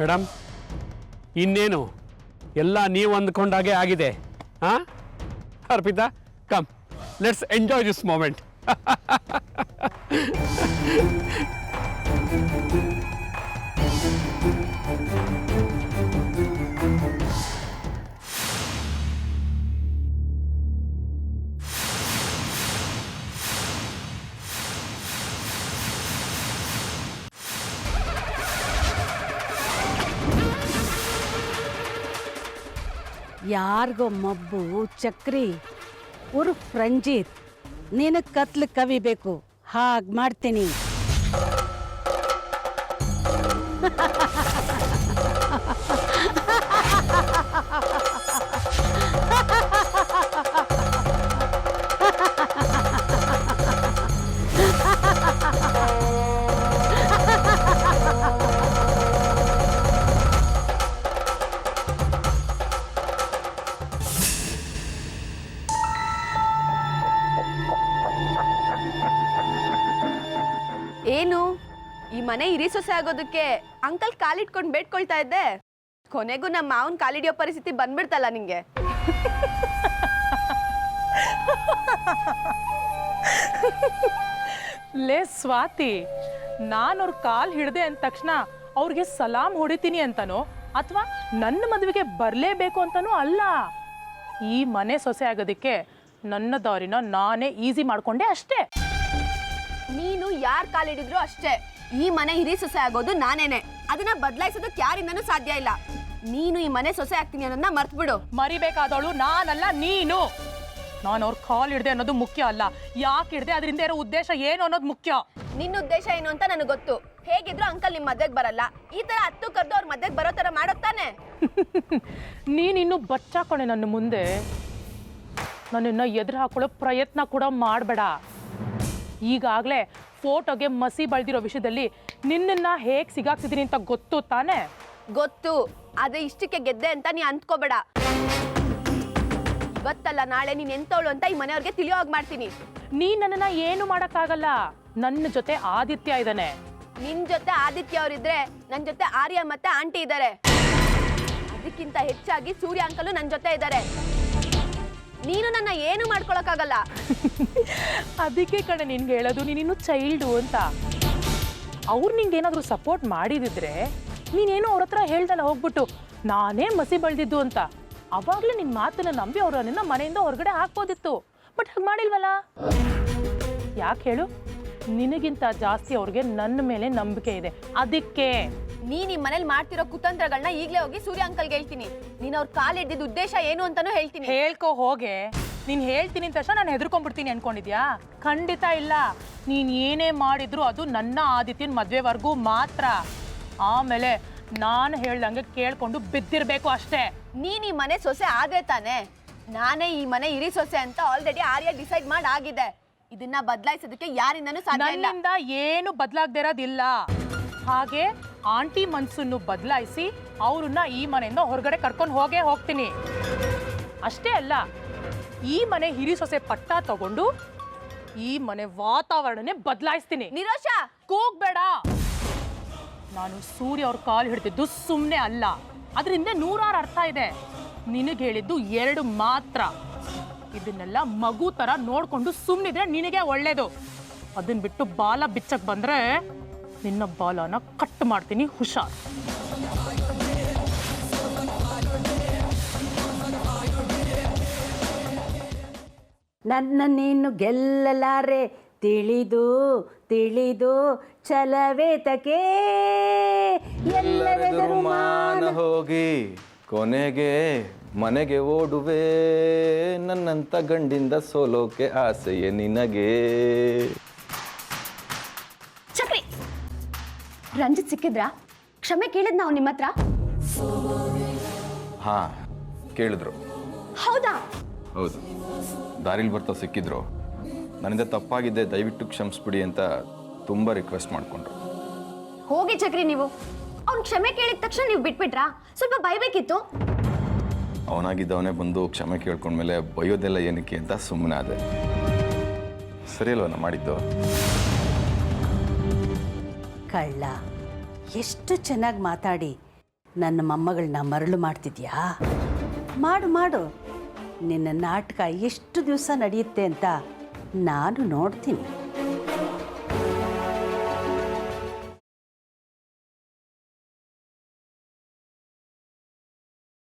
Madam ಇನ್ನೇನು ಎಲ್ಲ ನೀವು ಅಂದ್ಕೊಂಡಾಗೆ ಆಗಿದೆ. ಹಾಂ Arpita, come let's enjoy this moment. ಯಾರಿಗೋ ಮಬ್ಬು ಚಕ್ರಿ ಉರ್ಫ್ ರಂಜಿತ್ ನಿನಗೆ ಕತ್ಲು ಕವಿಬೇಕು, ಹಾಗೆ ಮಾಡ್ತೀನಿ. ಏನು ಈ ಮನೆ ಹಿರಿ ಸೊಸೆ ಆಗೋದಕ್ಕೆ ಅಂಕಲ್ ಕಾಲಿಟ್ಕೊಂಡು ಬೇಡ್ಕೊಳ್ತಾ ಇದ್ದೆ, ಕೊನೆಗೂ ನಮ್ಮ ಮಾವನ್ ಕಾಲಿಡಿಯೋ ಪರಿಸ್ಥಿತಿ ಬಂದ್ಬಿಡ್ತಲ್ಲ ನಿಂಗೆ. ಲೇ ಸ್ವಾತಿ, ನಾನು ಅವ್ರ ಕಾಲ್ ಹಿಡ್ದೆ ಅಂದ ತಕ್ಷಣ ಅವ್ರಿಗೆ ಸಲಾಮ್ ಹೊಡಿತೀನಿ ಅಂತನೋ ಅಥವಾ ನನ್ನ ಮದುವೆಗೆ ಬರಲೇಬೇಕು ಅಂತನೂ ಅಲ್ಲ. ಈ ಮನೆ ಸೊಸೆ ಆಗೋದಕ್ಕೆ ನನ್ನ ದಾರಿನ ನಾನೇ ಈಸಿ ಮಾಡ್ಕೊಂಡೆ ಅಷ್ಟೇ. ನೀನು ಯಾರ್ ಕಾಲಿಡಿದ್ರು ಅಷ್ಟೇ, ಈ ಮನೆ ಹಿರಿ ಸೊಸೆ ಆಗೋದು ನಾನೇನೆ. ಅದನ್ನ ಬದಲಾಯಿಸೋದಕ್ಕೆ ಯಾರಿಂದನೂ ಸಾಧ್ಯ ಇಲ್ಲ. ನೀನು ಈ ಮನೆ ಸೊಸೆ ಆಗ್ತೀನಿ ಅನ್ನೋದನ್ನ ಮರ್ತ್ಬಿಡು. ಮರಿಬೇಕಾದವಳು ನಾನಲ್ಲ, ನೀನು. ನಾನು ಅವ್ರ ಕಾಲ್ ಹಿಡ್ದೆ ಅನ್ನೋದು ಮುಖ್ಯ ಅಲ್ಲ, ಯಾಕೆ ಹಿಡ್ದೆ ಅದರಿಂದ ಇರೋ ಉದ್ದೇಶ ಏನು ಅನ್ನೋದು ಮುಖ್ಯ. ನಿನ್ನ ಉದ್ದೇಶ ಏನು ಅಂತ ನನಗೆ ಗೊತ್ತು. ಹೇಗಿದ್ರು ಅಂಕಲ್ ನಿಮ್ ಮದ್ವೆಗೆ ಬರಲ್ಲ, ಈ ತರ ಹತ್ತು ಕರೆದು ಅವ್ರ ಮದ್ವೆಗೆ ಬರೋ ತರ ಮಾಡೋಕ್ತಾನೆ. ನೀನಿನ್ನು ಬಚ್ಚಾಕೊಂಡೆ ನನ್ನ ಮುಂದೆ. ನನ್ನನ್ನು ಎದುರು ಹಾಕೊಳ್ಳೋ ಪ್ರಯತ್ನ ಕೂಡ ಮಾಡಬೇಡ. ಈಗಾಗಲೇ ಫೋಟೋಗೆ ಮಸಿ ಬಳ್ದಿರೋ ವಿಷಯದಲ್ಲಿ ನಿನ್ನನ್ನ ಹೇಗೆ ಸಿಗಾಕ್ತಿದ್ದೀನಿ ಅಂತ ಗೊತ್ತು ತಾನೆ? ಗೊತ್ತು, ಆದ್ರೆ ಇಷ್ಟಕ್ಕೆ ಗೆದ್ದೆ ಅಂತ ನೀ ಅಂದ್ಕೋಬೇಡ. ಇವತ್ತಲ್ಲ ನಾಳೆ ನೀನ್ ಎಂತವಳು ಅಂತ ಈ ಮನೆಯವ್ರಿಗೆ ತಿಳಿಯೋ ಹಾಗೆ ಮಾಡ್ತೀನಿ. ನೀ ನನ್ನನ್ನ ಏನು ಮಾಡಕ್ಕಾಗಲ್ಲ. ನನ್ನ ಜೊತೆ ಆದಿತ್ಯ ಇದ್ದಾನೆ. ನಿನ್ ಜೊತೆ ಆದಿತ್ಯ ಅವರಿದ್ರೆ ನನ್ ಜೊತೆ ಆರ್ಯ ಮತ್ತೆ ಆಂಟಿ ಇದ್ದಾರೆ. ಅದಕ್ಕಿಂತ ಹೆಚ್ಚಾಗಿ ಸೂರ್ಯ ಅಂಕಲು ನನ್ ಜೊತೆ ಇದ್ದಾರೆ. ನೀನು ನನ್ನ ಏನು ಮಾಡ್ಕೊಳಕ್ಕಾಗಲ್ಲ. ಅದಕ್ಕೆ ಕಡೆ ನಿನ್ಗೆ ಹೇಳೋದು, ನೀನಿನ್ನು ಚೈಲ್ಡು ಅಂತ. ಅವ್ರು ನಿಂಗೆ ಏನಾದರೂ ಸಪೋರ್ಟ್ ಮಾಡಿದಿದ್ರೆ ನೀನೇನು ಅವ್ರ ಹತ್ರ ಹೇಳ್ದಲ್ಲ ಹೋಗ್ಬಿಟ್ಟು ನಾನೇ ಮಸಿ ಬಳ್ದಿದ್ದು ಅಂತ. ಅವಾಗಲೇ ನಿನ್ನ ಮಾತನ್ನ ನಂಬಿ ಅವ್ರನ್ನ ಮನೆಯಿಂದ ಹೊರಗಡೆ ಹಾಕ್ಬೋದಿತ್ತು. ಬಟ್ ಹಾಗೆ ಮಾಡಿಲ್ವಲ್ಲ. ಯಾಕೆ ಹೇಳು? ನಿನಗಿಂತ ಜಾಸ್ತಿ ಅವ್ರಿಗೆ ನನ್ನ ಮೇಲೆ ನಂಬಿಕೆ ಇದೆ, ಅದಕ್ಕೆ. ನೀನ್ ಈ ಮನೇಲಿ ಮಾಡ್ತಿರೋ ಕುತಂತ್ರಗಳನ್ನ ಈಗ್ಲೇ ಹೋಗಿ ಸೂರ್ಯ ಅಂಕಲ್ಗೆ ಹೇಳ್ತೀನಿ. ನೀನ್ ಅವ್ರ ಕಾಲ್ ಹಿಡಿದಿದ್ದ ಉದ್ದೇಶ ಏನು ಅಂತಾನೂ ಹೇಳ್ತೀನಿ. ಹೇಳ್ಕೊ ಹೋಗೆ. ನೀನ್ ಹೇಳ್ತೀನಿ ಅಂತ ತಕ್ಷಣ ನಾನು ಹೆದರ್ಕೊಂಡ್ಬಿಡ್ತೀನಿ ಅನ್ಕೊಂಡಿದ್ಯಾ? ಖಂಡಿತ ಇಲ್ಲ. ನೀನ್ ಏನೇ ಮಾಡಿದ್ರು ಅದು ನನ್ನ ಆದಿತ್ಯನ ಮದ್ವೆವರೆಗೂ ಮಾತ್ರ. ಆಮೇಲೆ ನಾನು ಹೇಳ್ದಂಗೆ ಕೇಳ್ಕೊಂಡು ಬಿದ್ದಿರ್ಬೇಕು ಅಷ್ಟೇ. ನೀನ್ ಈ ಮನೆ ಸೊಸೆ ಆದ್ರೆ ತಾನೆ. ನಾನೇ ಈ ಮನೆ ಹಿರಿ ಸೊಸೆ ಅಂತ ಆಲ್ರೆಡಿ ಆರ್ಯ ಡಿಸೈಡ್ ಮಾಡಿ ಆಗಿದೆ. ಇದನ್ನ ಬದಲಾಯಿಸೋದಕ್ಕೆ ಯಾರಿಂದನೂ ಸಾಧ್ಯ ಇಲ್ಲ. ನನ್ನಿಂದ ಏನು ಬದಲಾಗದೇ ಇರೋದಿಲ್ಲ. ಹಾಗೆ ಆಂಟಿ ಮನ್ಸನ್ನು ಬದಲಾಯಿಸಿ ಅವ್ರನ್ನ ಈ ಮನೆಯಿಂದ ಹೊರಗಡೆ ಕರ್ಕೊಂಡು ಹೋಗ್ತೀನಿ. ಅಷ್ಟೇ ಅಲ್ಲ, ಈ ಮನೆ ಹಿರಿ ಸೊಸೆ ಪಟ್ಟ ತಗೊಂಡು ಈ ಮನೆ ವಾತಾವರಣನೇ ಬದಲಾಯಿಸ್ತೀನಿ. ನಿರೋಷ, ಕೂಗ್ಬೇಡ. ನಾನು ಸೂರ್ಯ ಅವ್ರ ಕಾಲು ಹಿಡಿದಿದ್ದು ಸುಮ್ಮನೆ ಅಲ್ಲ, ಅದರಿಂದ ನೂರಾರು ಅರ್ಥ ಇದೆ. ನಿನಗೆ ಹೇಳಿದ್ದು 2 ಮಾತ್ರ. ಇದನ್ನೆಲ್ಲ ಮಗು ತರ ನೋಡ್ಕೊಂಡು ಸುಮ್ಮನಿದ್ರೆ ನಿನಗೆ ಒಳ್ಳೇದು. ಅದನ್ನ ಬಿಟ್ಟು ಬಾಲ ಬಿಚ್ಚಕ್ ಬಂದ್ರೆ ನಿನ್ನ ಬಾಲನ ಕಟ್ ಮಾಡ್ತೀನಿ, ಹುಷಾರ್. ನನ್ನ ನೀನು ಗೆಲ್ಲಲಾರೆ ತಿಳಿದು ತಿಳಿದು ಛಲವೇತಕೆ ಎಲ್ಲರೆದುರು ಮಾನ ಹೋಗಿ ಕೊನೆಗೆ ಮನೆಗೆ ಓಡುವೆ. ನನ್ನಂತ ಗಂಡಿಂದ ಸೋಲೋಕೆ ಆಸೆಯೇ ನಿನಗೆ. ಚಕ್ರಿ, ರಂಜಿತ್ ಸಿಕ್ಕಿದ್ರಾ? ಕ್ಷಮೆ ಕೇಳಿದ್ ನಾವು ನಿಮ್ಮ ಹತ್ರ. ಹಾ, ಕೇಳಿದ್ರು. ಹೌದಾ? ಹೌದು, ದಾರಿಲಿ ಬರ್ತಾ ಸಿಕ್ಕಿದ್ರು. ನನ್ನಿಂದ ತಪ್ಪಾಗಿದ್ದೆ, ದಯವಿಟ್ಟು ಕ್ಷಮಿಸ್ಬಿಡಿ ಅಂತ ತುಂಬ ರಿಕ್ವೆಸ್ಟ್ ಮಾಡಿಕೊಂಡ್ರು. ಹೋಗಿ ಚಕ್ರಿ, ನೀವು ಅವ್ನು ಕ್ಷಮೆ ಕೇಳಿದ ತಕ್ಷಣ ನೀವು ಬಿಟ್ಬಿಟ್ರಾ? ಸ್ವಲ್ಪ ಬೈಬೇಕಿತ್ತು. ಅವನಾಗಿದ್ದವನೇ ಬಂದು ಕ್ಷಮೆ ಕೇಳ್ಕೊಂಡ್ಮೇಲೆ ಬೈಯೋದೆಲ್ಲ ಏನಕ್ಕೆ ಅಂತ ಸುಮ್ಮನೆ ಆದೆ. ಸರಿ ಅಲ್ವನ ಮಾಡಿದ್ದು? ಕಳ್ಳ ಎಷ್ಟು ಚೆನ್ನಾಗಿ ಮಾತಾಡಿ ನನ್ನ ಮೊಮ್ಮಗಳನ್ನ ಮರಳು ಮಾಡ್ತಿದ್ಯಾ? ಮಾಡು ಮಾಡು. ನಿನ್ನ ನಾಟಕ ಎಷ್ಟು ದಿವಸ ನಡೆಯುತ್ತೆ ಅಂತ ನಾನು ನೋಡ್ತೀನಿ.